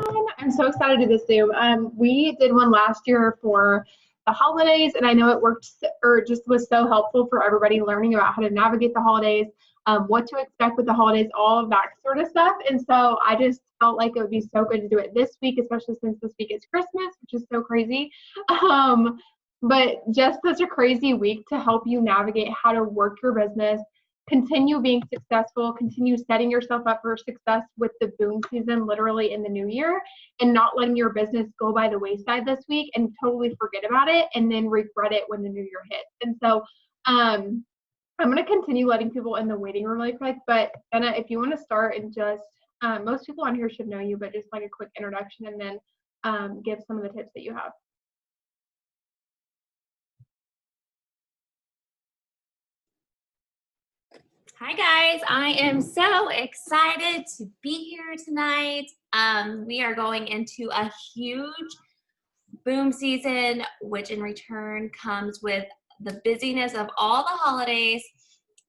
everyone. I'm so excited to do this Zoom. We did one last year for the holidays, and I know it worked or just was so helpful for everybody learning about how to navigate the holidays, what to expect with the holidays, all of that sort of stuff. And so I just felt like it would be so good to do it this week, especially since this week is Christmas, which is so crazy. But just such a crazy week to help you navigate how to work your business, continue being successful, continue setting yourself up for success with the boom season literally in the new year, and not letting your business go by the wayside this week and totally forget about it and then regret it when the new year hits. And so I'm going to continue letting people in the waiting room really quick, but Anna, if you want to start and just, most people on here should know you, but just like a quick introduction and then give some of the tips that you have. Hi guys, I am so excited to be here tonight. We are going into a huge boom season, which in return comes with the busyness of all the holidays.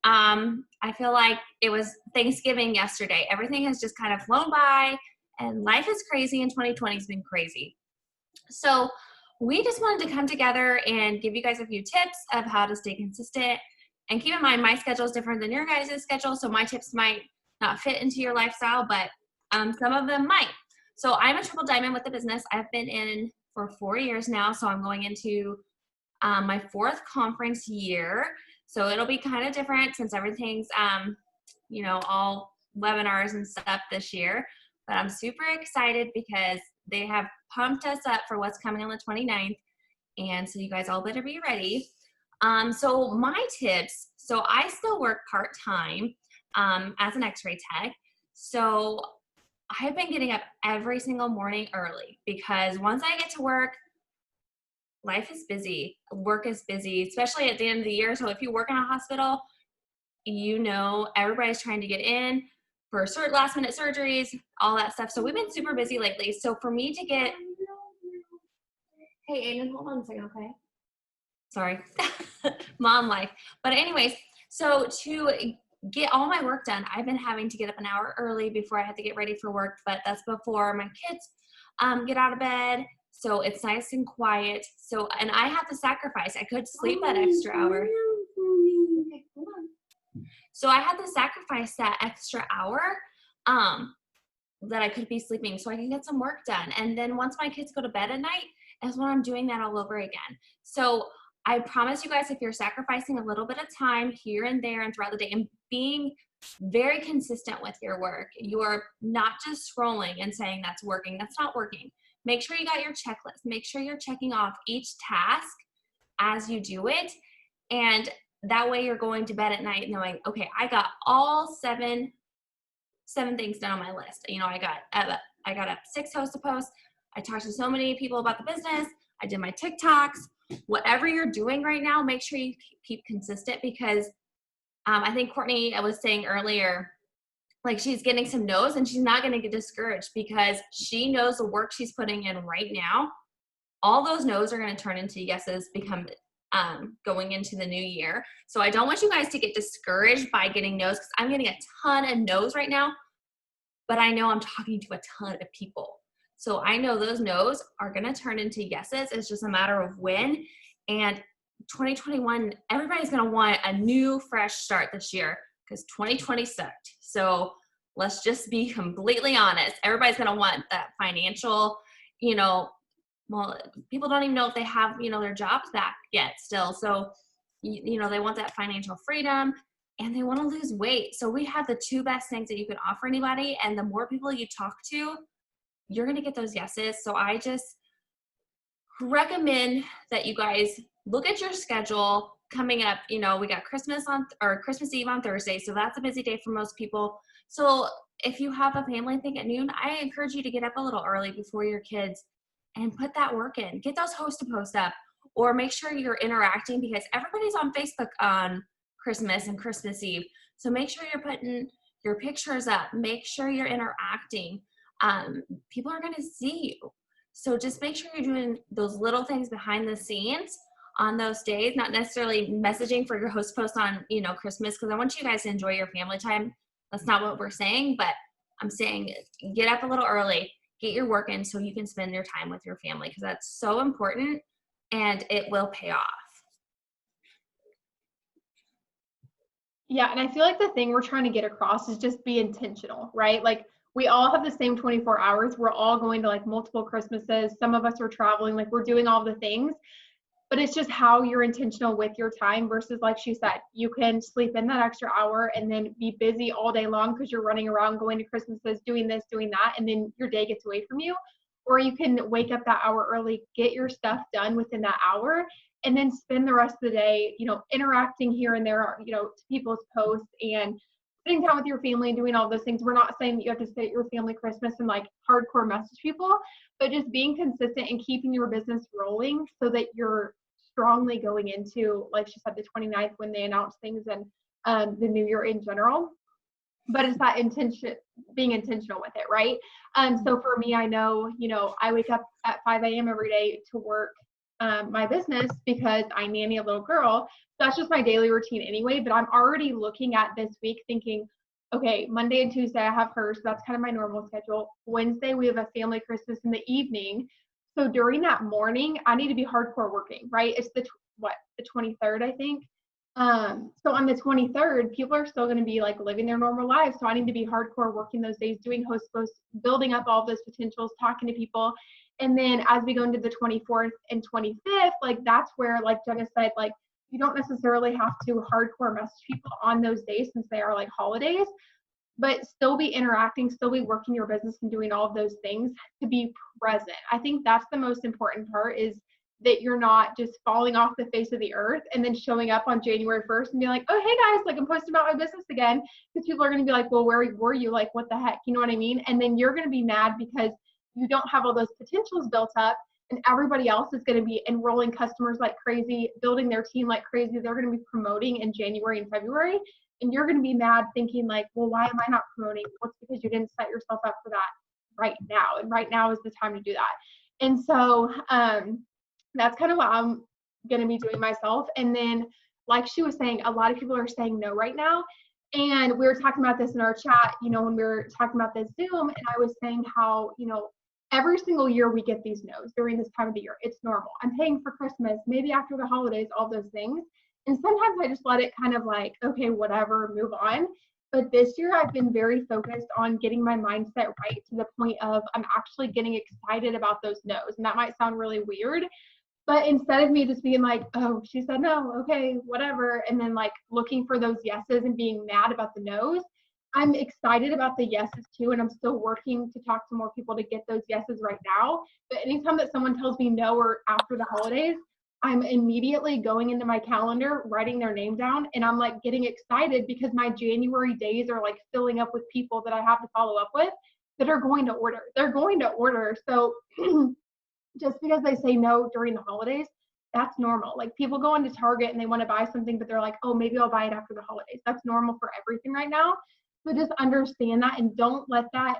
I feel like it was Thanksgiving yesterday. Everything has just kind of flown by and life is crazy, and 2020 has been crazy. So we just wanted to come together and give you guys a few tips of how to stay consistent. And keep in mind, my schedule is different than your guys' schedule, so my tips might not fit into your lifestyle, but some of them might. So I'm a triple diamond with the business. I've been in for 4 years now, so I'm going into my 4th conference year. So it'll be kind of different since everything's, all webinars and stuff this year. But I'm super excited because they have pumped us up for what's coming on the 29th, and so you guys all better be ready. So my tips, so I still work part-time as an x-ray tech. So I've been getting up every single morning early because once I get to work, life is busy, work is busy, especially at the end of the year. So if you work in a hospital, everybody's trying to get in for last minute surgeries, all that stuff. So we've been super busy lately. So for me to get, hey Aiden, hold on a second, okay? Sorry, mom life. But anyways, so to get all my work done, I've been having to get up an hour early before I have to get ready for work, but that's before my kids get out of bed. So it's nice and quiet. So, and I have to sacrifice. I could sleep that extra hour. Okay, hold on. So I had to sacrifice that extra hour that I could be sleeping so I can get some work done. And then once my kids go to bed at night is when I'm doing that all over again. So I promise you guys, if you're sacrificing a little bit of time here and there and throughout the day and being very consistent with your work, you are not just scrolling and saying that's working. That's not working. Make sure you got your checklist. Make sure you're checking off each task as you do it. And that way you're going to bed at night knowing, okay, I got all seven things done on my list. I got up 6 posts to post. I talked to so many people about the business. I did my TikToks. Whatever you're doing right now, make sure you keep consistent because I think Courtney was saying earlier, like she's getting some no's and she's not going to get discouraged because she knows the work she's putting in right now. All those no's are going to turn into yeses going into the new year. So I don't want you guys to get discouraged by getting no's because I'm getting a ton of no's right now, but I know I'm talking to a ton of people. So I know those no's are going to turn into yeses. It's just a matter of when. And 2021, everybody's going to want a new, fresh start this year because 2020 sucked. So let's just be completely honest. Everybody's going to want that financial, people don't even know if they have, their jobs back yet still. So, they want that financial freedom and they want to lose weight. So we have the 2 best things that you can offer anybody. And the more people you talk to, you're going to get those yeses. So I just recommend that you guys look at your schedule coming up. We got Christmas Eve on Thursday. So that's a busy day for most people. So if you have a family thing at noon, I encourage you to get up a little early before your kids and put that work in. Get those host to post up or make sure you're interacting because everybody's on Facebook on Christmas and Christmas Eve. So make sure you're putting your pictures up. Make sure you're interacting. People are going to see you. So just make sure you're doing those little things behind the scenes on those days, not necessarily messaging for your host post on, Christmas, because I want you guys to enjoy your family time. That's not what we're saying, but I'm saying get up a little early, get your work in so you can spend your time with your family, because that's so important and it will pay off. Yeah, and I feel like the thing we're trying to get across is just be intentional, right? Like we all have the same 24 hours. We're all going to like multiple Christmases. Some of us are traveling, like we're doing all the things, but it's just how you're intentional with your time versus, like she said, you can sleep in that extra hour and then be busy all day long because you're running around going to Christmases, doing this, doing that, and then your day gets away from you. Or you can wake up that hour early, get your stuff done within that hour, and then spend the rest of the day, interacting here and there, to people's posts and sitting down with your family and doing all those things. We're not saying that you have to stay at your family Christmas and like hardcore message people, but just being consistent and keeping your business rolling so that you're strongly going into, like she said, the 29th when they announce things and the new year in general. But it's that intention, being intentional with it, right? So for me, I know, I wake up at 5 a.m. every day to work my business because I nanny a little girl. So that's just my daily routine anyway, but I'm already looking at this week thinking, okay, Monday and Tuesday I have her, so that's kind of my normal schedule. Wednesday we have a family Christmas in the evening. So during that morning, I need to be hardcore working, right? It's the 23rd, I think. So on the 23rd, people are still going to be like living their normal lives. So I need to be hardcore working those days, doing host posts, building up all those potentials, talking to people. And then as we go into the 24th and 25th, like that's where, like Jenna said, like you don't necessarily have to hardcore message people on those days since they are like holidays, but still be interacting, still be working your business and doing all of those things to be present. I think that's the most important part, is that you're not just falling off the face of the earth and then showing up on January 1st and be like, oh, hey guys, like I'm posting about my business again. Because people are going to be like, well, where were you? Like, what the heck? You know what I mean? And then you're going to be mad because you don't have all those potentials built up, and everybody else is going to be enrolling customers like crazy, building their team like crazy. They're going to be promoting in January and February. And you're going to be mad thinking like, well, why am I not promoting? Well, it's because you didn't set yourself up for that right now. And right now is the time to do that. And so that's kind of what I'm going to be doing myself. And then, like she was saying, a lot of people are saying no right now. And we were talking about this in our chat, when we were talking about this Zoom, and I was saying how, every single year we get these no's during this time of the year. It's normal. I'm paying for Christmas, maybe after the holidays, all those things. And sometimes I just let it kind of like, okay, whatever, move on. But this year I've been very focused on getting my mindset right to the point of I'm actually getting excited about those no's. And that might sound really weird, but instead of me just being like, oh, she said no, okay, whatever, and then like looking for those yeses and being mad about the no's, I'm excited about the yeses too, and I'm still working to talk to more people to get those yeses right now. But anytime that someone tells me no or after the holidays, I'm immediately going into my calendar, writing their name down, and I'm like getting excited because my January days are like filling up with people that I have to follow up with that are going to order. They're going to order. So just because they say no during the holidays, that's normal. Like people go into Target and they want to buy something, but they're like, oh, maybe I'll buy it after the holidays. That's normal for everything right now. So just understand that and don't let that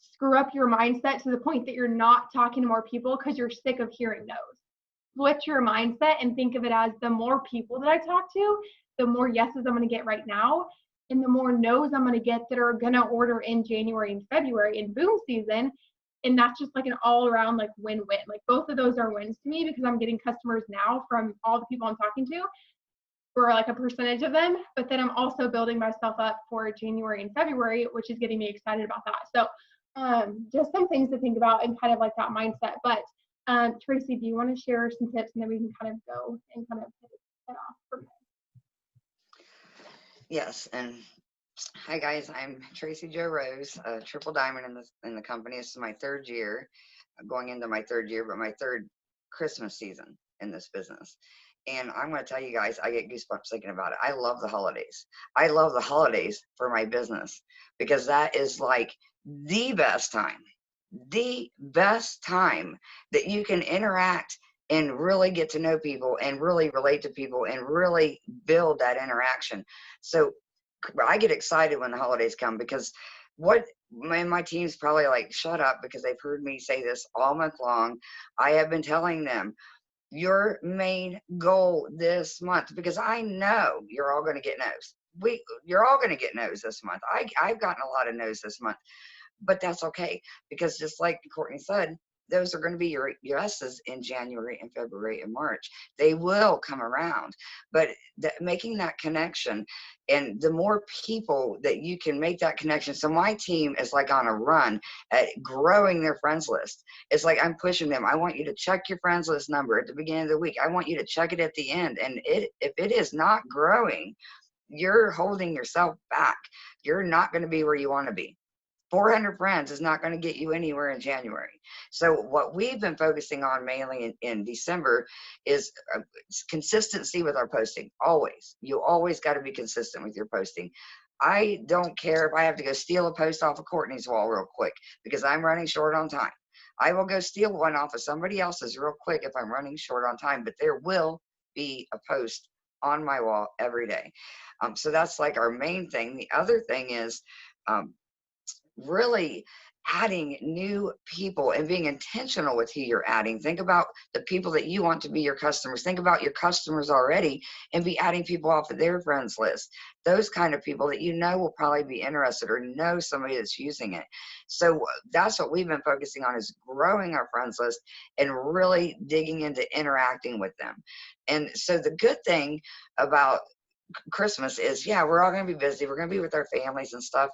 screw up your mindset to the point that you're not talking to more people because you're sick of hearing no's. Switch your mindset and think of it as the more people that I talk to, the more yeses I'm going to get right now, and the more no's I'm going to get that are going to order in January and February in boom season. And that's just like an all around like win-win. Like both of those are wins to me because I'm getting customers now from all the people I'm talking to, for like a percentage of them, but then I'm also building myself up for January and February, which is getting me excited about that. So just some things to think about and kind of like that mindset. But Tracy, do you want to share some tips and then we can kind of go and kind of hit it off from there? Yes, and hi guys, I'm Tracy Jo Rose, a triple diamond in the company. This is my third year, going into my third year, but my third Christmas season in this business. And I'm going to tell you guys, I get goosebumps thinking about it. I love the holidays. I love the holidays for my business because that is like the best time that you can interact and really get to know people and really relate to people and really build that interaction. So I get excited when the holidays come because my team's probably like, shut up, because they've heard me say this all month long. I have been telling them, your main goal this month, because I know you're all going to get no's. You're all going to get no's this month. I've gotten a lot of no's this month, but that's okay, because just like Courtney said, those are going to be your yeses in January and February and March. They will come around, but making that connection, and the more people that you can make that connection. So my team is like on a run at growing their friends list. It's like I'm pushing them. I want you to check your friends list number at the beginning of the week. I want you to check it at the end. And if it is not growing, you're holding yourself back. You're not going to be where you want to be. 400 friends is not going to get you anywhere in January. So what we've been focusing on mainly in December is consistency with our posting. Always. You always got to be consistent with your posting. I don't care if I have to go steal a post off of Courtney's wall real quick because I'm running short on time. I will go steal one off of somebody else's real quick if I'm running short on time, but there will be a post on my wall every day. So that's like our main thing. The other thing is, really adding new people and being intentional with who you're adding. Think about the people that you want to be your customers. Think about your customers already and be adding people off of their friends list. Those kind of people that you know will probably be interested or know somebody that's using it. So that's what we've been focusing on, is growing our friends list and really digging into interacting with them. And so the good thing about Christmas is, yeah, we're all going to be busy. We're going to be with our families and stuff.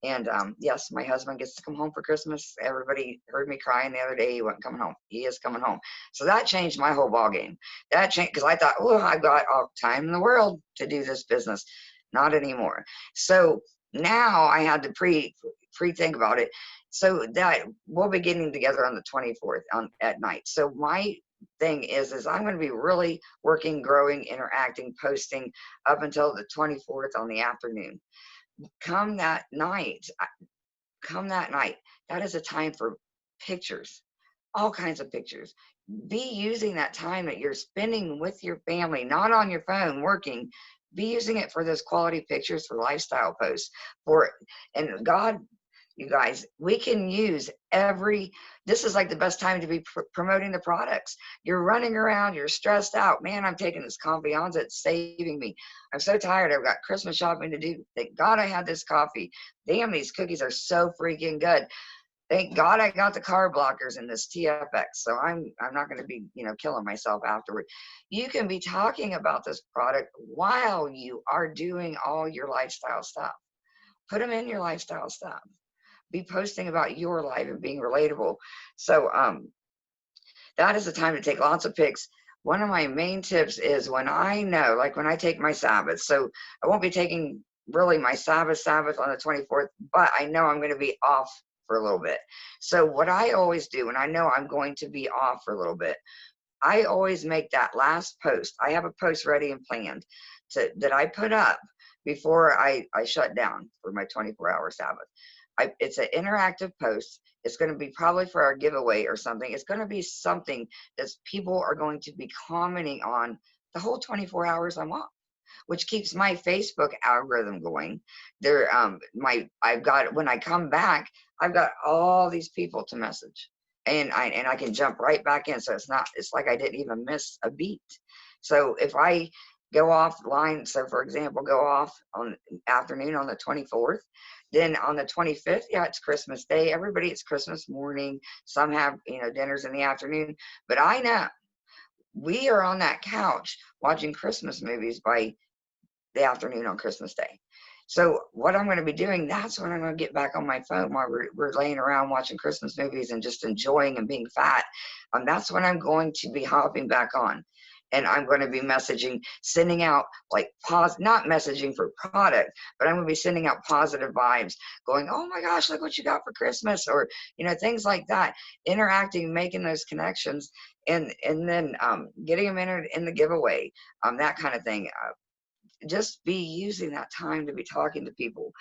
And yes, my husband gets to come home for Christmas. Everybody heard me crying the other day. He wasn't coming home. He is coming home. So that changed my whole ball game. That changed because I thought, oh, I've got all time in the world to do this business. Not anymore. So now I had to pre-think about it. So that we'll be getting together on the 24th at night. So my thing is I'm going to be really working, growing, interacting, posting up until the 24th on the afternoon. Come that night, that is a time for pictures, all kinds of pictures. Be using that time that you're spending with your family, not on your phone working. Be using it for those quality pictures, for lifestyle posts, and God, you guys, we can use this is like the best time to be promoting the products. You're running around, you're stressed out. Man, I'm taking this Confianza, it's saving me. I'm so tired. I've got Christmas shopping to do. Thank God I had this coffee. Damn, these cookies are so freaking good. Thank God I got the carb blockers in this TFX. So I'm not going to be, killing myself afterward. You can be talking about this product while you are doing all your lifestyle stuff. Put them in your lifestyle stuff. Be posting about your life and being relatable. So that is the time to take lots of pics. One of my main tips is when I know, like when I take my Sabbath. So I won't be taking really my Sabbath on the 24th, but I know I'm going to be off for a little bit. So what I always do when I know I'm going to be off for a little bit, I always make that last post. I have a post ready and planned that I put up before I shut down for my 24-hour Sabbath. It's an interactive post. It's going to be probably for our giveaway or something. It's going to be something that people are going to be commenting on the whole 24 hours I'm off, which keeps my Facebook algorithm going. When I come back, I've got all these people to message, and I can jump right back in. So it's like I didn't even miss a beat. So if I go offline, so for example, go off on afternoon on the 24th, then on the 25th, yeah, it's Christmas Day. Everybody, it's Christmas morning. Some have, dinners in the afternoon. But I know we are on that couch watching Christmas movies by the afternoon on Christmas Day. So what I'm going to be doing, that's when I'm going to get back on my phone while we're laying around watching Christmas movies and just enjoying and being fat. That's when I'm going to be hopping back on. And I'm going to be sending out not messaging for product, but I'm going to be sending out positive vibes, going, oh my gosh, look what you got for Christmas, or, things like that, interacting, making those connections, and then getting them entered in the giveaway, that kind of thing. Just be using that time to be talking to people.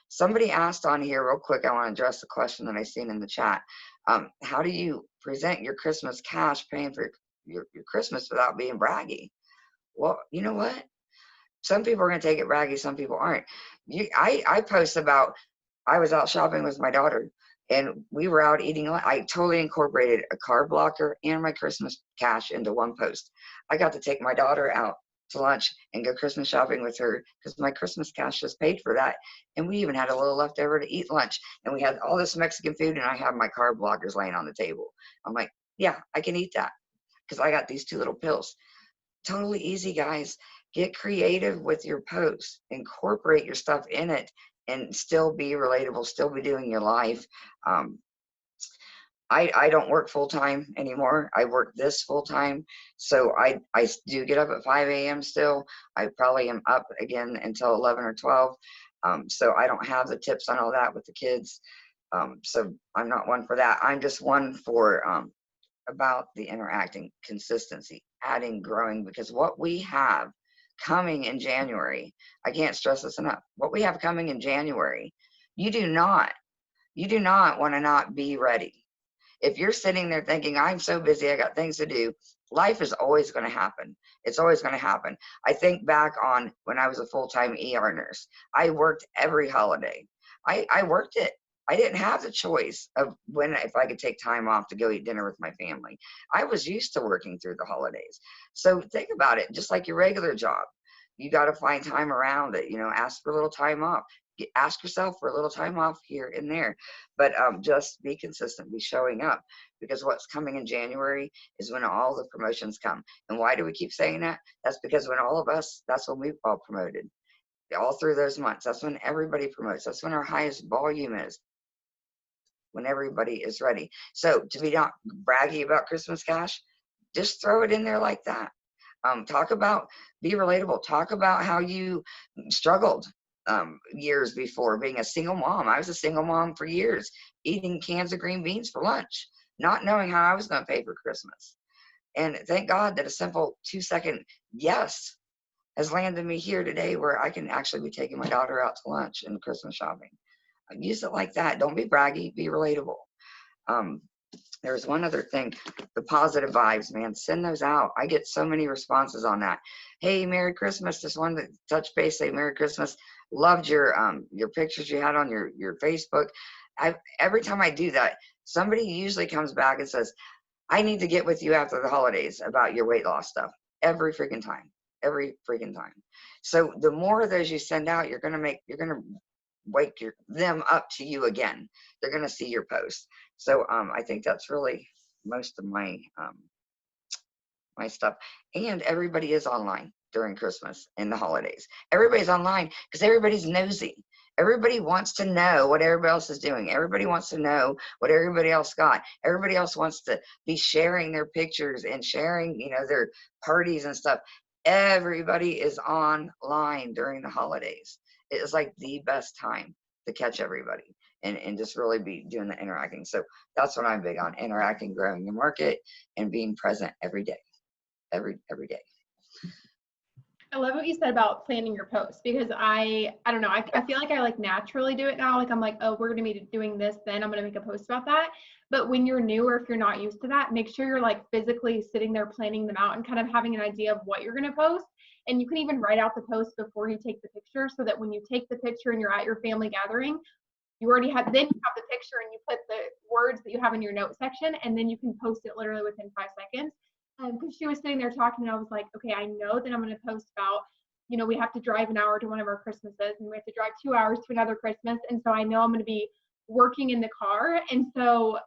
Somebody asked on here real quick, I want to address the question that I seen in the chat. How do you present your Christmas cash paying for your Christmas without being braggy? Well, you know what? Some people are going to take it braggy, some people aren't. I post about, I was out shopping with my daughter and we were out eating. I totally incorporated a carb blocker and my Christmas cash into one post. I got to take my daughter out to lunch and go Christmas shopping with her because my Christmas cash just paid for that. And we even had a little left over to eat lunch. And we had all this Mexican food, and I have my carb blockers laying on the table. I'm like, yeah, I can eat that because I got these 2 little pills. Totally easy, guys. Get creative with your posts. Incorporate your stuff in it and still be relatable, still be doing your life. I don't work full time anymore. I work this full time. So I do get up at 5 a.m. still. I probably am up again until 11 or 12. So I don't have the tips on all that with the kids. So I'm not one for that. I'm just one for about the interacting, consistency, adding, growing, because what we have coming in January, I can't stress this enough. What we have coming in January, you do not want to not be ready. If you're sitting there thinking, I'm so busy, I got things to do, life is always going to happen. It's always going to happen. I think back on when I was a full-time ER nurse. I worked every holiday. I worked it. I didn't have the choice of if I could take time off to go eat dinner with my family. I was used to working through the holidays. So think about it, just like your regular job. You got to find time around it, ask for a little time off. Ask yourself for a little time off here and there, but just be consistent, be showing up, because what's coming in January is when all the promotions come. And why do we keep saying that? That's because when all of us, that's when we've all promoted all through those months. That's when everybody promotes. That's when our highest volume is, when everybody is ready. So to be not braggy about Christmas cash, just throw it in there like that. Be relatable. Talk about how you struggled years before being a single mom. I was a single mom for years, eating cans of green beans for lunch, not knowing how I was going to pay for Christmas. And thank God that a simple 2-second yes has landed me here today where I can actually be taking my daughter out to lunch and Christmas shopping. Use it like that. Don't be braggy, be relatable. There's one other thing, the positive vibes, man, send those out. I get so many responses on that. Hey, Merry Christmas. Just wanted to touch base, say Merry Christmas. Loved your pictures you had on your Facebook. Every time I do that, somebody usually comes back and says, I need to get with you after the holidays about your weight loss stuff. Every freaking time. So the more of those you send out, you're gonna wake them up to you again. They're gonna see your post. So I think that's really most of my my stuff. And everybody is online during Christmas and the holidays. Everybody's online because everybody's nosy. Everybody wants to know what everybody else is doing. Everybody wants to know what everybody else got. Everybody else wants to be sharing their pictures and sharing, their parties and stuff. Everybody is online during the holidays. It is like the best time to catch everybody and just really be doing the interacting. So that's what I'm big on: interacting, growing your market, and being present every day. Every day. I love what you said about planning your posts, because I don't know, I feel like I like naturally do it now. Like I'm like, oh, we're gonna be doing this, then I'm gonna make a post about that. But when you're new, or if you're not used to that, make sure you're like physically sitting there planning them out and kind of having an idea of what you're gonna post. And you can even write out the post before you take the picture, so that when you take the picture and you're at your family gathering, you already have, then you have the picture and you put the words that you have in your note section, and then you can post it literally within 5 seconds. Because she was sitting there talking, and I was like, okay, I know that I'm going to post about, we have to drive an hour to one of our Christmases, and we have to drive 2 hours to another Christmas. And so I know I'm going to be working in the car. And so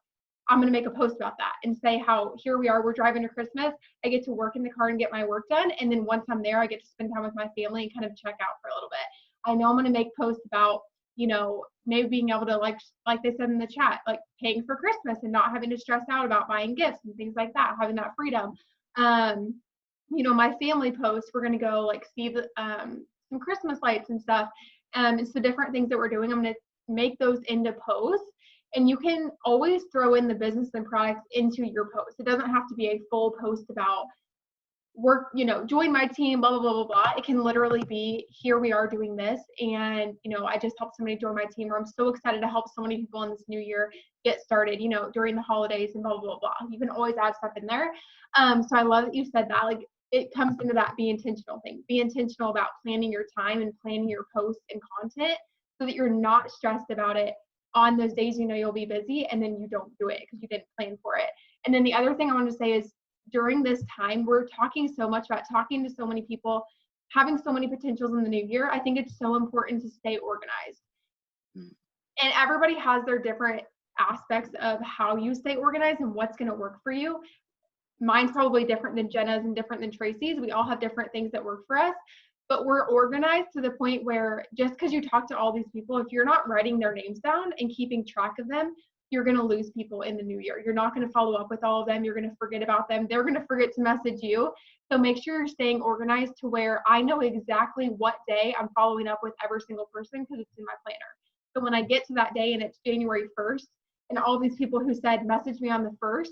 I'm going to make a post about that and say how here we are, we're driving to Christmas. I get to work in the car and get my work done. And then once I'm there, I get to spend time with my family and kind of check out for a little bit. I know I'm going to make posts about, maybe being able to, like they said in the chat, like paying for Christmas and not having to stress out about buying gifts and things like that, having that freedom. My family posts, we're going to go like see some Christmas lights and stuff. And so different things that we're doing, I'm going to make those into posts. And you can always throw in the business and products into your post. It doesn't have to be a full post about work, join my team, blah, blah, blah, blah, blah. It can literally be, here we are doing this. And, I just helped somebody join my team, or I'm so excited to help so many people in this new year get started, during the holidays and blah, blah, blah, blah. You can always add stuff in there. So I love that you said that. Like, it comes into that be intentional thing. Be intentional about planning your time and planning your posts and content, so that you're not stressed about it on those days you'll be busy, and then you don't do it because you didn't plan for it. And then the other thing I want to say is, during this time, we're talking so much about talking to so many people having so many potentials in the new year, I think it's so important to stay organized. And everybody has their different aspects of how you stay organized and what's going to work for you. Mine's probably different than Jenna's and different than Tracy's. We all have different things that work for us, but we're organized to the point where just because you talk to all these people, if you're not writing their names down and keeping track of them, you're going to lose people in the new year. You're not going to follow up with all of them. You're going to forget about them. They're going to forget to message you. So make sure you're staying organized to where I know exactly what day I'm following up with every single person because it's in my planner. So when I get to that day and it's January 1st, and all these people who said message me on the 1st,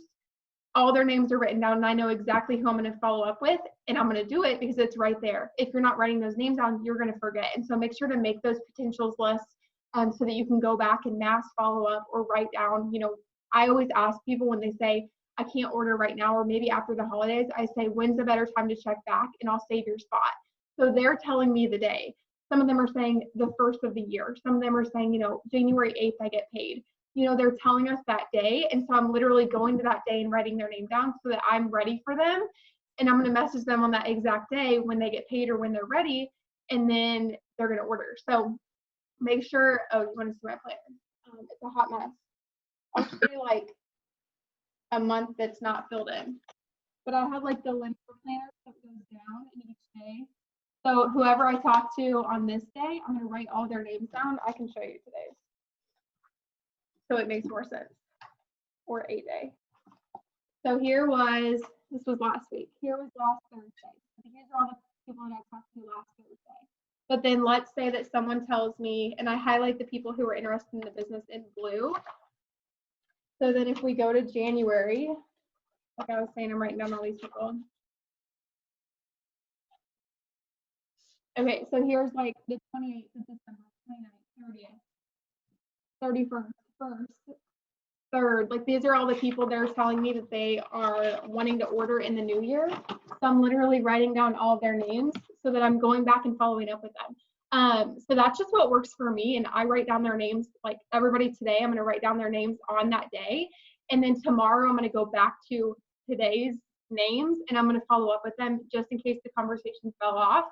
all their names are written down and I know exactly who I'm going to follow up with, and I'm going to do it because it's right there. If you're not writing those names down, you're going to forget. And so make sure to make those potentials lists so that you can go back and mass follow up or write down. I always ask people when they say, I can't order right now, or maybe after the holidays, I say, when's a better time to check back? And I'll save your spot. So they're telling me the day. Some of them are saying the 1st of the year. Some of them are saying, January 8th, I get paid. They're telling us that day. And so I'm literally going to that day and writing their name down so that I'm ready for them. And I'm going to message them on that exact day when they get paid or when they're ready. And then they're going to order. So make sure, oh, you want to see my planner? It's a hot mess. I'll show you like a month that's not filled in. But I have like the linear planner that goes down in each day. So whoever I talk to on this day, I'm going to write all their names down. I can show you today. So it makes more sense. Or a day. So this was last week. Here was last Thursday. These are all the people that I talked to last Thursday. But then let's say that someone tells me, and I highlight the people who are interested in the business in blue. So then if we go to January, like I was saying, I'm writing down all these people. Okay, so here's like the 28th of December, 29th, 30th, 31st, 1st, 3rd. Like these are all the people that are telling me that they are wanting to order in the new year. So I'm literally writing down all of their names so that I'm going back and following up with them. So that's just what works for me. And I write down their names, like everybody today, I'm going to write down their names on that day. And then tomorrow I'm going to go back to today's names and I'm going to follow up with them just in case the conversation fell off.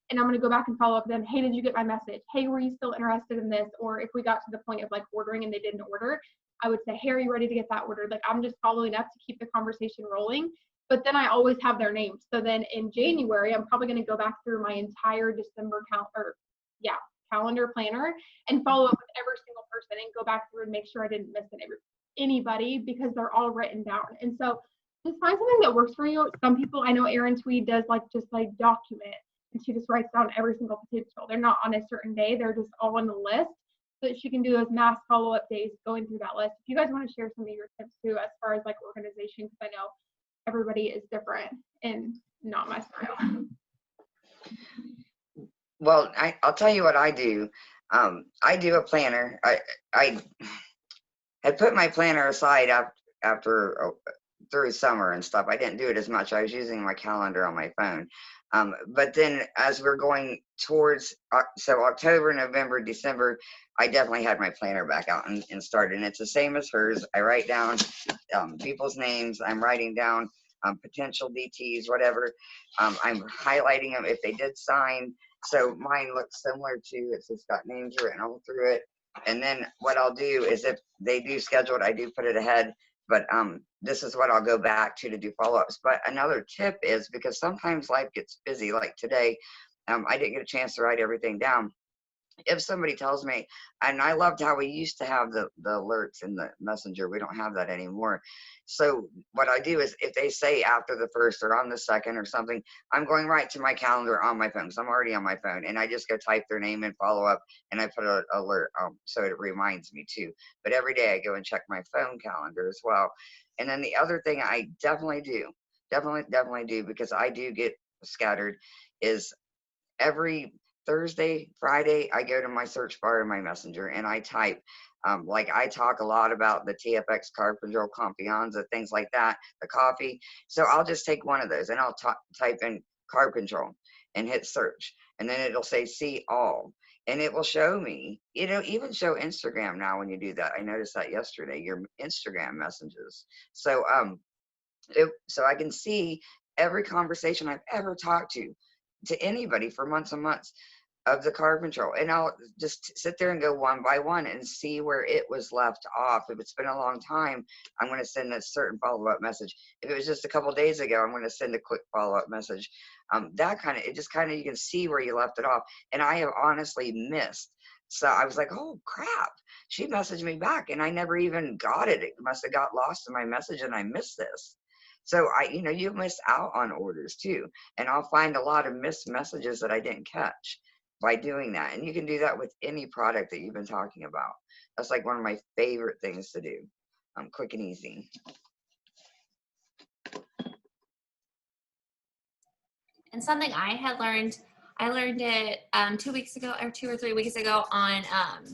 And I'm going to go back and follow up with them. Hey, did you get my message? Hey, were you still interested in this? Or if we got to the point of like ordering and they didn't order, I would say, hey, are you ready to get that ordered? Like I'm just following up to keep the conversation rolling. But then I always have their names. So then in January, I'm probably going to go back through my entire December calendar planner and follow up with every single person and go back through and make sure I didn't miss anybody because they're all written down. And so just find something that works for you. Some people, I know Erin Tweed does just document, and she just writes down every single potential. They're not on a certain day. They're just all on the list so that she can do those mass follow-up days going through that list. If you guys want to share some of your tips too, as far as like organization, because I know everybody is different and not my style. Well, I'll tell you what I do. I do a planner. I had put my planner aside after through summer and stuff. I didn't do it as much. I was using my calendar on my phone. But then as we're going towards, so October, November, December, I definitely had my planner back out and started. And it's the same as hers. I write down people's names. I'm writing down potential DTs, whatever. I'm highlighting them if they did sign. So mine looks similar to, it's just got names written all through it. And then what I'll do is if they do schedule it, I do put it ahead. But this is what I'll go back to do follow-ups. But another tip is, because sometimes life gets busy, like today, I didn't get a chance to write everything down. If somebody tells me, and I loved how we used to have the alerts in the messenger, we don't have that anymore. So what I do is if they say after the 1st or on the 2nd or something, I'm going right to my calendar on my phone, because I'm already on my phone, and I just go type their name and follow up, and I put an alert so it reminds me too. But every day I go and check my phone calendar as well. And then the other thing I definitely do, because I do get scattered, is every Thursday, Friday, I go to my search bar in my messenger and I type, like I talk a lot about the TFX carb control, Confianza, things like that, the coffee. So I'll just take one of those and I'll type in carb control and hit search. And then it'll say see all. And it will show me, even show Instagram now when you do that. I noticed that yesterday, your Instagram messages. So, so I can see every conversation I've ever talked to. to anybody for months and months of the car control, and I'll just sit there and go one by one and see where it was left off. If it's been a long time, I'm going to send a certain follow-up message. If it was just a couple days ago, I'm going to send a quick follow-up message. That kind of, it just kind of, you can see where you left it off. And I have honestly missed. So I was like, oh crap, she messaged me back and I never even got it. It must have got lost in my message and I missed this. So you miss out on orders too. And I'll find a lot of missed messages that I didn't catch by doing that. And you can do that with any product that you've been talking about. That's like one of my favorite things to do. Quick and easy. And something I learned it 2 weeks ago or 2 or 3 weeks ago on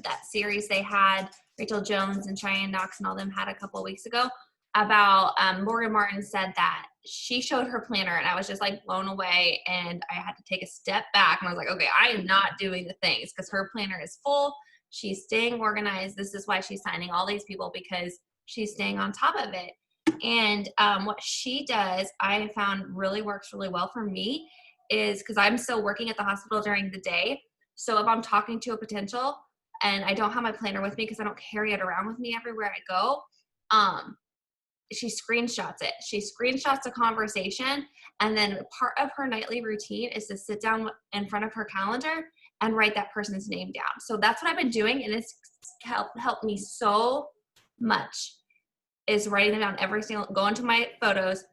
that series they had, Rachel Jones and Cheyenne Knox and all them had a couple of weeks ago about Morgan Martin said that she showed her planner and I was just like blown away, and I had to take a step back and I was like, okay, I am not doing the things because her planner is full. She's staying organized. This is why she's signing all these people, because she's staying on top of it. And what she does, I found really works really well for me, is because I'm still working at the hospital during the day. So if I'm talking to a potential and I don't have my planner with me because I don't carry it around with me everywhere I go, she screenshots it. She screenshots a conversation, and then part of her nightly routine is to sit down in front of her calendar and write that person's name down. So that's what I've been doing, and it's helped me so much, is writing them down every single, going to my photos,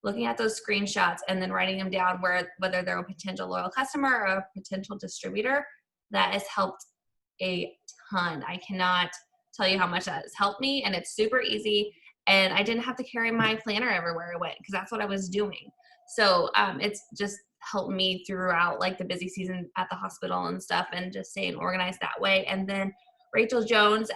looking at those screenshots, and then writing them down whether they're a potential loyal customer or a potential distributor. That has helped a ton. I cannot tell you how much that has helped me, and it's super easy. And I didn't have to carry my planner everywhere I went because that's what I was doing. So it's just helped me throughout like the busy season at the hospital and stuff, and just staying organized that way. And then Rachel Jones,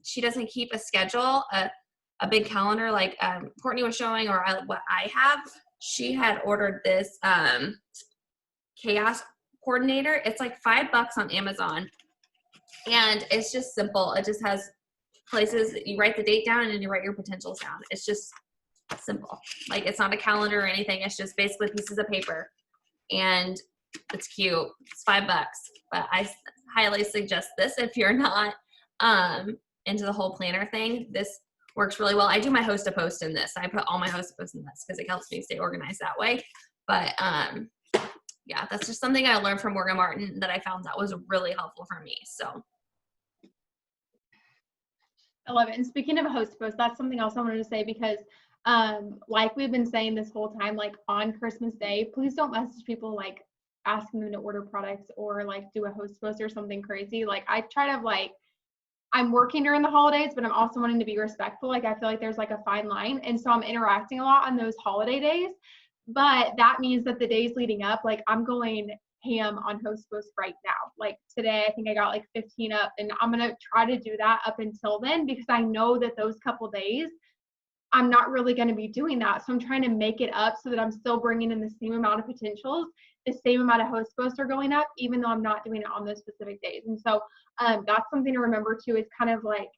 she doesn't keep a schedule, a big calendar like Courtney was showing, or what I have. She had ordered this chaos coordinator. It's like $5 on Amazon, and it's just simple. It just has places you write the date down and then you write your potentials down. It's just simple. Like, it's not a calendar or anything. It's just basically pieces of paper, and it's cute. It's $5, but I highly suggest this if you're not into the whole planner thing. This works really well. I do my host to post in this. I put all my host to post in this because it helps me stay organized that way. But yeah, that's just something I learned from Morgan Martin that I found that was really helpful for me. So I love it. And speaking of host posts, that's something else I wanted to say, because like we've been saying this whole time, like on Christmas Day, please don't message people like asking them to order products or like do a host post or something crazy. Like, I try to like, I'm working during the holidays, but I'm also wanting to be respectful. Like, I feel like there's like a fine line. And so I'm interacting a lot on those holiday days. But that means that the days leading up, like, I'm going ham on host posts right now. Like today, I think I got like 15 up, and I'm going to try to do that up until then, because I know that those couple days, I'm not really going to be doing that. So I'm trying to make it up so that I'm still bringing in the same amount of potentials. The same amount of host posts are going up, even though I'm not doing it on those specific days. And so that's something to remember too, is kind of like,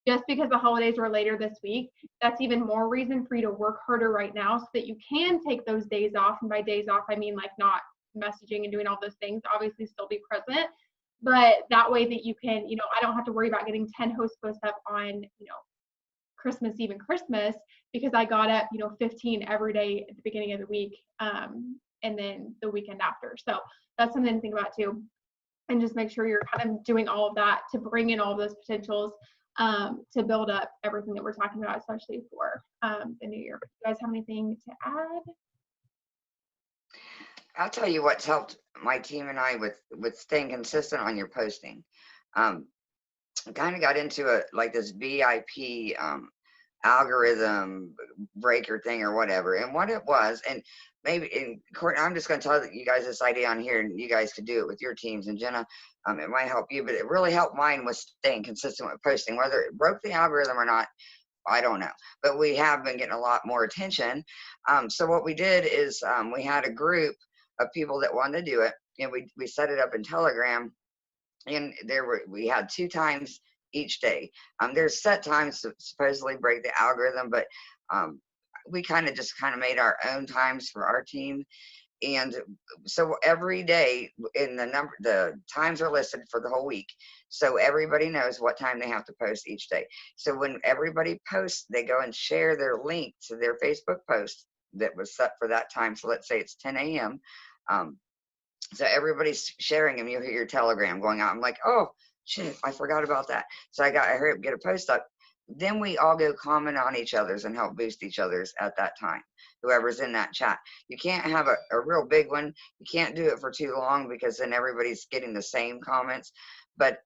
just because the holidays are later this week, that's even more reason for you to work harder right now so that you can take those days off. And by days off, I mean like not messaging and doing all those things, obviously still be present, but that way that you can, I don't have to worry about getting 10 host posts up on, Christmas Eve and Christmas, because I got up, 15 every day at the beginning of the week, and then the weekend after. So that's something to think about too. And just make sure you're kind of doing all of that to bring in all of those potentials, to build up everything that we're talking about, especially for the new year. Do you guys have anything to add? I'll tell you what's helped my team and I with staying consistent on your posting. I kind of got into like this VIP algorithm breaker thing or whatever. And what it was, and maybe, and Courtney, I'm just going to tell you guys this idea on here, and you guys could do it with your teams. And Jenna, it might help you, but it really helped mine with staying consistent with posting. Whether it broke the algorithm or not, I don't know, but we have been getting a lot more attention. So what we did is we had a group of people that wanted to do it, and we set it up in Telegram, and we had 2 times each day. There's set times to supposedly break the algorithm, but we just kind of made our own times for our team. And so every day in the times are listed for the whole week. So everybody knows what time they have to post each day. So when everybody posts, they go and share their link to their Facebook post that was set for that time. So let's say it's 10 a.m. So everybody's sharing them. You'll hear your telegram going out. I'm like, oh shit, I forgot about that. So I hurry up, get a post up. Then we all go comment on each other's and help boost each other's at that time, whoever's in that chat. You can't have a real big one. You can't do it for too long because then everybody's getting the same comments. But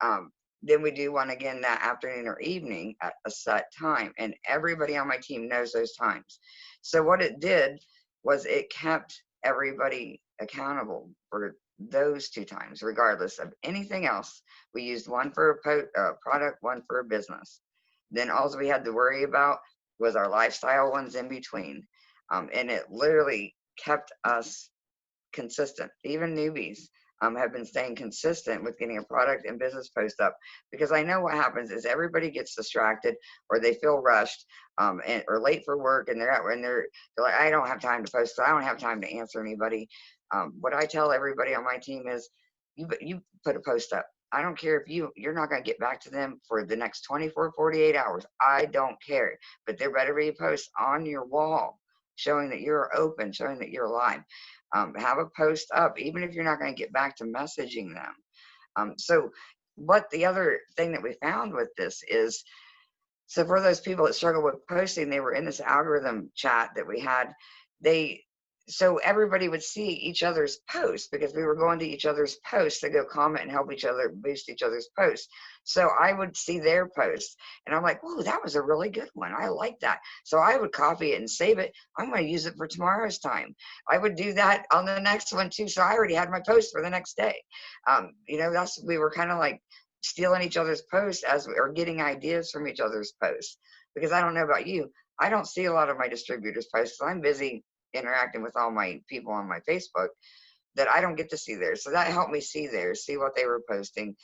then we do one again that afternoon or evening at a set time. And everybody on my team knows those times. So what it did was it kept everybody accountable for those 2 times, regardless of anything else. We used one for a product, one for a business. Then all we had to worry about was our lifestyle ones in between. And it literally kept us consistent. Even newbies have been staying consistent with getting a product and business post up, because I know what happens is everybody gets distracted or they feel rushed or late for work, and they're like, I don't have time to post. I don't have time to answer anybody. What I tell everybody on my team is, you put a post up. I don't care if you're not going to get back to them for the next 24, 48 hours. I don't care. But there better be a post on your wall showing that you're open, showing that you're alive. Have a post up, even if you're not going to get back to messaging them. So what the other thing that we found with this is, so for those people that struggle with posting, they were in this algorithm chat that we had. So everybody would see each other's posts because we were going to each other's posts to go comment and help each other boost each other's posts. So I would see their posts and I'm like, oh, that was a really good one. I like that. So I would copy it and save it. I'm going to use it for tomorrow's time. I would do that on the next one too. So I already had my post for the next day. We were kind of like stealing each other's posts or getting ideas from each other's posts, because I don't know about you. I don't see a lot of my distributors' posts. I'm busy interacting with all my people on my Facebook that I don't get to see theirs. So that helped me see theirs, see what they were posting,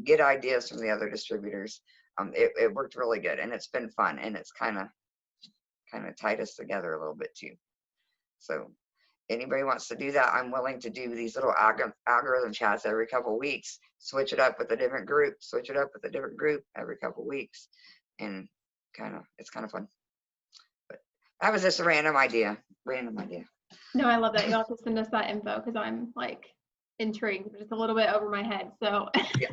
get ideas from the other distributors. It worked really good, and it's been fun, and it's kind of tied us together a little bit too. So anybody wants to do that, I'm willing to do these little algorithm chats every couple of weeks, switch it up with a different group, every couple of weeks, and it's kind of fun. But that was just a random idea. No, I love that. You'll have to send us that info because I'm like intrigued, just a little bit over my head. So, yeah.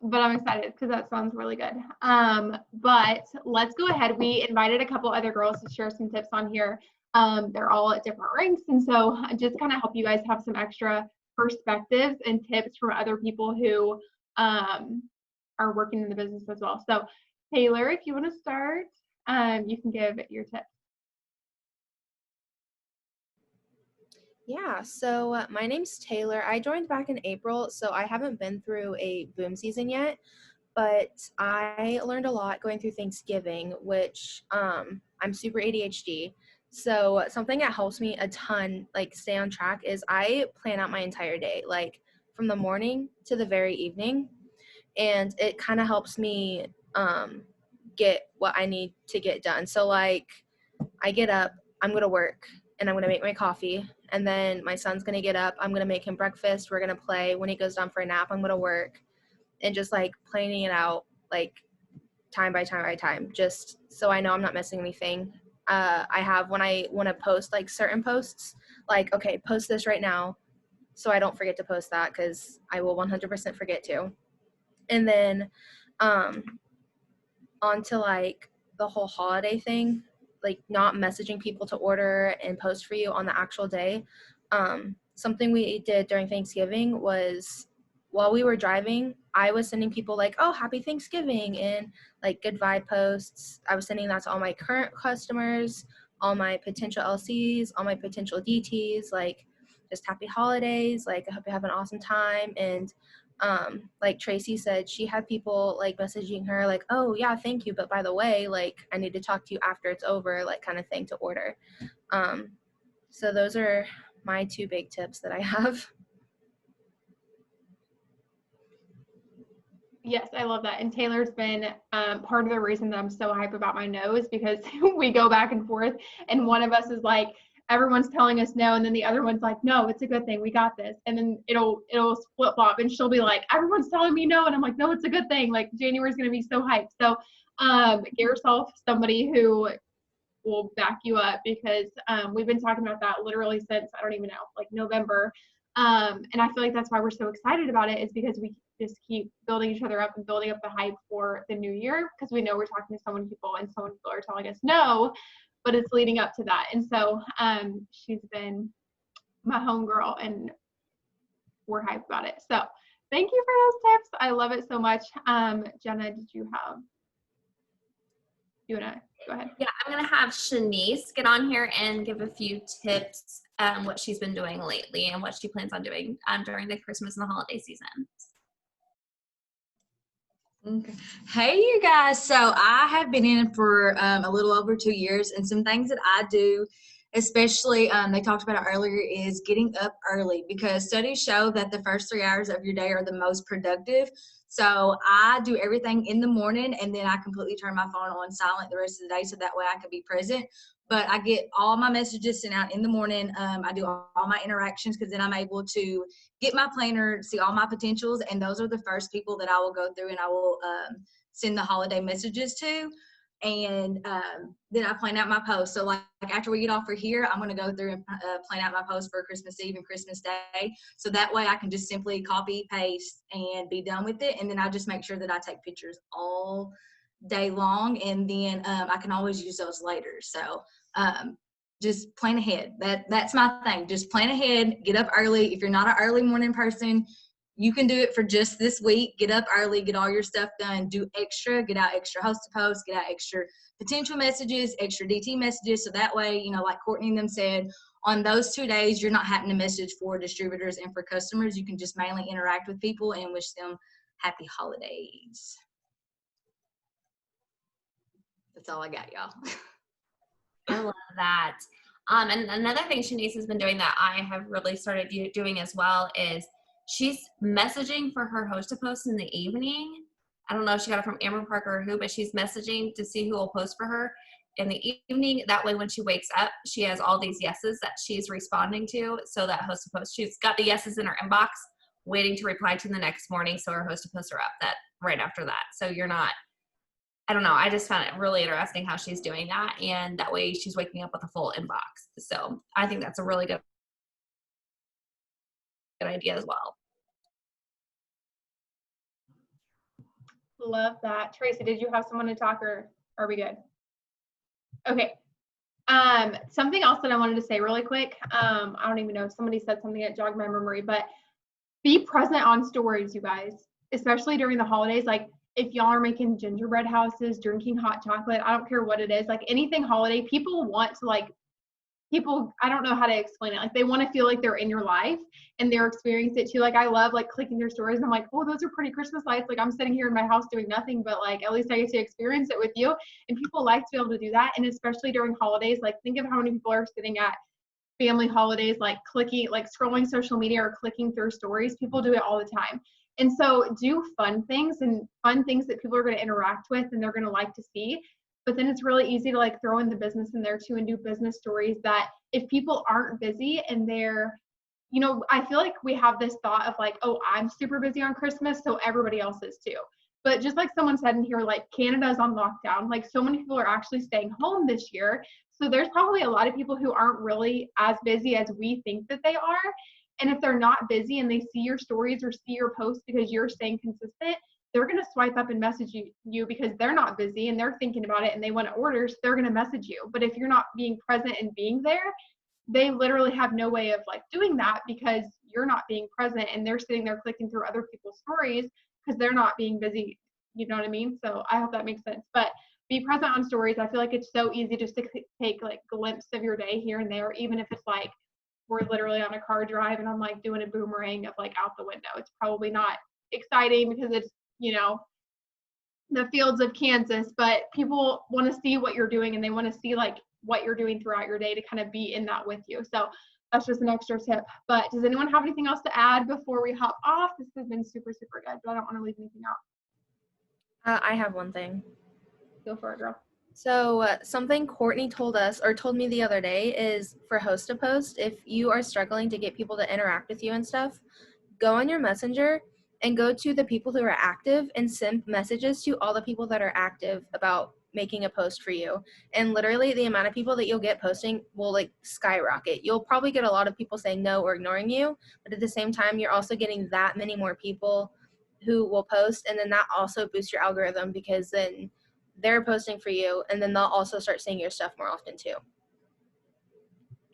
But I'm excited because that sounds really good. But let's go ahead. We invited a couple other girls to share some tips on here. They're all at different ranks, and so just kind of help you guys have some extra perspectives and tips from other people who are working in the business as well. So, Taylor, if you want to start, you can give your tips. Yeah, so my name's Taylor. I joined back in April, so I haven't been through a boom season yet, but I learned a lot going through Thanksgiving, which I'm super ADHD. So something that helps me a ton, like stay on track, is I plan out my entire day, like from the morning to the very evening, and it kind of helps me get what I need to get done. So like I get up, I'm going to work, and I'm going to make my coffee. And then my son's going to get up. I'm going to make him breakfast. We're going to play. When he goes down for a nap, I'm going to work. And just like planning it out, like time by time by time, just so I know I'm not missing anything. I have, when I want to post like certain posts, like, okay, post this right now, so I don't forget to post that, because I will 100% forget to. And then on to like the whole holiday thing, like not messaging people to order and post for you on the actual day. Something we did during Thanksgiving was, while we were driving, I was sending people like, oh, happy Thanksgiving, and like good vibe posts. I was sending that to all my current customers, all my potential LCs, all my potential DTs, like just happy holidays, like I hope you have an awesome time. And like Tracy said, she had people like messaging her like, oh yeah, thank you, but by the way, like I need to talk to you after it's over, like kind of thing to order. So those are my 2 big tips that I have. Yes, I love that. And Taylor's been part of the reason that I'm so hype about my nose, because we go back and forth, and one of us is like, everyone's telling us no, and then the other one's like, no, it's a good thing, we got this. And then it'll flip flop, and she'll be like, everyone's telling me no, and I'm like, no, it's a good thing. Like January's gonna be so hyped. So get yourself somebody who will back you up, because we've been talking about that literally since, I don't even know, like November. And I feel like that's why we're so excited about it, is because we just keep building each other up and building up the hype for the new year, because we know we're talking to so many people and so many people are telling us no, but it's leading up to that. And so she's been my homegirl, and we're hyped about it. So thank you for those tips. I love it so much. Jenna, you want to go ahead? Yeah, I'm going to have Shanice get on here and give a few tips, what she's been doing lately and what she plans on doing during the Christmas and the holiday season. Okay. Hey, you guys. So I have been in for a little over 2 years, and some things that I do, especially they talked about it earlier, is getting up early, because studies show that the first 3 hours of your day are the most productive. So I do everything in the morning, and then I completely turn my phone on silent the rest of the day, so that way I can be present. But I get all my messages sent out in the morning. I do all my interactions, because then I'm able to get my planner, see all my potentials, and those are the first people that I will go through and I will send the holiday messages to. And then I plan out my post. So like after we get off for here, I'm going to go through and plan out my post for Christmas Eve and Christmas Day. So that way I can just simply copy, paste, and be done with it. And then I just make sure that I take pictures all day long, and then I can always use those later. So just plan ahead. That's my thing. Just plan ahead, get up early. If you're not an early morning person, you can do it for just this week. Get up early, get all your stuff done, do extra, get out extra host to post, get out extra potential messages, extra DT messages. So that way, you know, like Courtney and them said, on those 2 days, you're not having to message for distributors and for customers. You can just mainly interact with people and wish them happy holidays. That's all I got, y'all. I love that. And another thing Shanice has been doing that I have really started doing as well is she's messaging for her host to post in the evening. I don't know if she got it from Amber Parker or who, but she's messaging to see who will post for her in the evening. That way, when she wakes up, she has all these yeses that she's responding to. So that host to post, she's got the yeses in her inbox, waiting to reply to the next morning. So her host to posts are up that right after that. So you're not, I don't know. I just found it really interesting how she's doing that. And that way she's waking up with a full inbox. So I think that's a really good idea as well. Love that. Tracy, did you have someone to talk, or are we good? Okay. Something else that I wanted to say really quick. I don't even know if somebody said something that jogged my memory, but be present on stories, you guys, especially during the holidays. Like if y'all are making gingerbread houses, drinking hot chocolate, I don't care what it is, like anything holiday, people want to I don't know how to explain it. Like they want to feel like they're in your life and they're experiencing it too. Like I love like clicking their stories and I'm like, oh, those are pretty Christmas lights. Like I'm sitting here in my house doing nothing, but like at least I get to experience it with you. And people like to be able to do that. And especially during holidays, like think of how many people are sitting at family holidays, like clicking, like scrolling social media or clicking through stories. People do it all the time. And so do fun things that people are going to interact with and they're going to like to see. But then it's really easy to like throw in the business in there too and do business stories that if people aren't busy and they're, you know, I feel like we have this thought of like, oh, I'm super busy on Christmas, so everybody else is too. But just like someone said in here, like Canada's on lockdown, like so many people are actually staying home this year. So there's probably a lot of people who aren't really as busy as we think that they are. And if they're not busy and they see your stories or see your posts because you're staying consistent, they're going to swipe up and message you because they're not busy and they're thinking about it and they want to order, so they're going to message you. But if you're not being present and being there, they literally have no way of like doing that because you're not being present and they're sitting there clicking through other people's stories because they're not being busy. You know what I mean? So I hope that makes sense. But be present on stories. I feel like it's so easy just to take like glimpse of your day here and there, even if it's like we're literally on a car drive and I'm like doing a boomerang of like out the window. It's probably not exciting because it's, you know, the fields of Kansas, but people want to see what you're doing and they want to see like what you're doing throughout your day to kind of be in that with you. So that's just an extra tip. But does anyone have anything else to add before we hop off? This has been super, super good, but I don't want to leave anything out. I have one thing. Go for it, girl. So something Courtney told me the other day is for host to post, if you are struggling to get people to interact with you and stuff, go on your messenger and go to the people who are active and send messages to all the people that are active about making a post for you. And literally the amount of people that you'll get posting will like skyrocket. You'll probably get a lot of people saying no or ignoring you, but at the same time, you're also getting that many more people who will post. And then that also boosts your algorithm because then they're posting for you, and then they'll also start seeing your stuff more often too.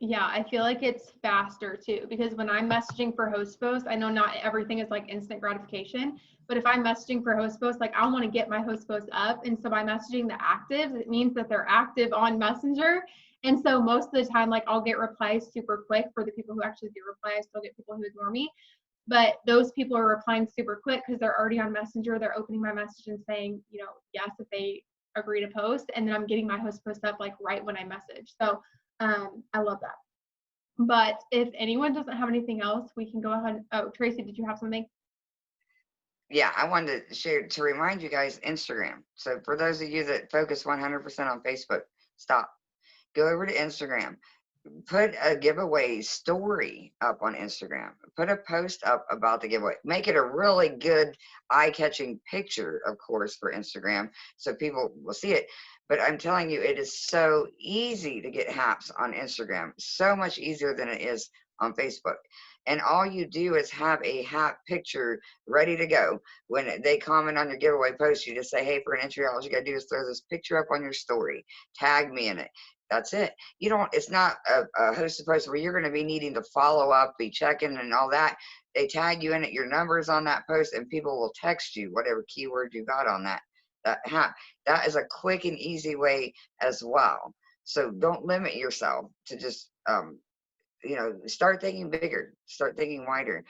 Yeah, I feel like it's faster too, because when I'm messaging for host posts, I know not everything is like instant gratification, but if I'm messaging for host posts, like I want to get my host posts up. And so by messaging the actives, it means that they're active on Messenger. And so most of the time, like I'll get replies super quick for the people who actually do reply. I still get people who ignore me, but those people are replying super quick because they're already on Messenger. They're opening my message and saying, you know, yes, if they agree to post. And then I'm getting my host post up like right when I message. So I love that. But if anyone doesn't have anything else, we can go ahead. Oh, Tracy, did you have something? Yeah, I wanted to share to remind you guys Instagram. So for those of you that focus 100% on Facebook, stop. Go over to Instagram. Put a giveaway story up on Instagram. Put a post up about the giveaway. Make it a really good, eye-catching picture, of course, for Instagram, so people will see it. But I'm telling you, it is so easy to get haps on Instagram. So much easier than it is on Facebook. And all you do is have a hap picture ready to go. When they comment on your giveaway post, you just say, hey, for an entry, all you got to do is throw this picture up on your story. Tag me in it. That's it. You don't, it's not a hosted post where you're going to be needing to follow up, be checking and all that. They tag you in it, your number's on that post, and people will text you whatever keyword you got on that. That is a quick and easy way as well. So don't limit yourself to just, start thinking bigger, start thinking wider.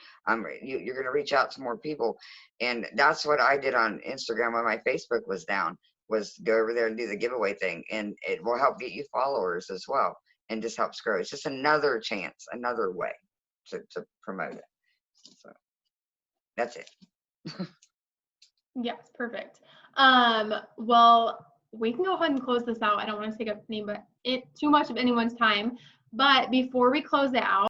You're going to reach out to more people. And that's what I did on Instagram when my Facebook was down, was go over there and do the giveaway thing. And it will help get you followers as well, and just helps grow. It's just another chance, another way to promote it. So that's it. Yes, perfect. Well, we can go ahead and close this out. I don't want to take up too much of anyone's time. But before we close it out,